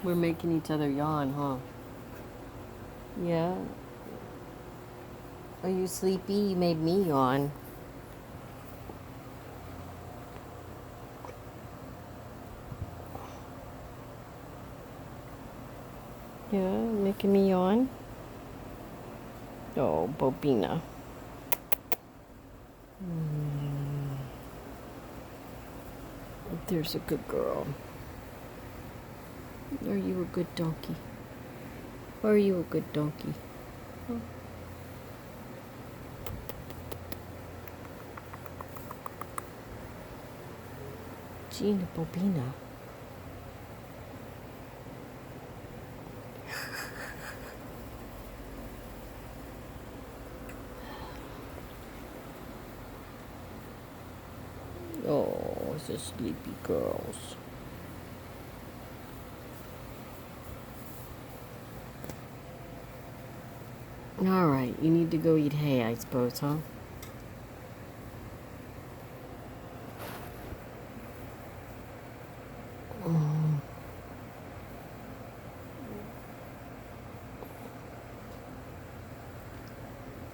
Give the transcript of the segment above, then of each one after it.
We're making each other yawn, huh? Yeah. Are you sleepy? You made me yawn. Yeah, making me yawn. Oh, Bobina. There's a good girl. Are you a good donkey? Are you a good donkey? Huh? Gina Bobina. Oh, it's the sleepy girls. All right, you need to go eat hay, I suppose, huh?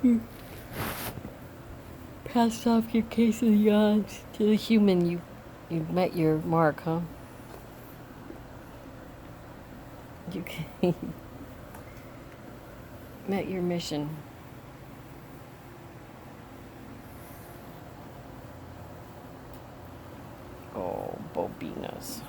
You passed off your case of yawns to the human. You met your mark, huh? You met your mission. Oh, Bobinas.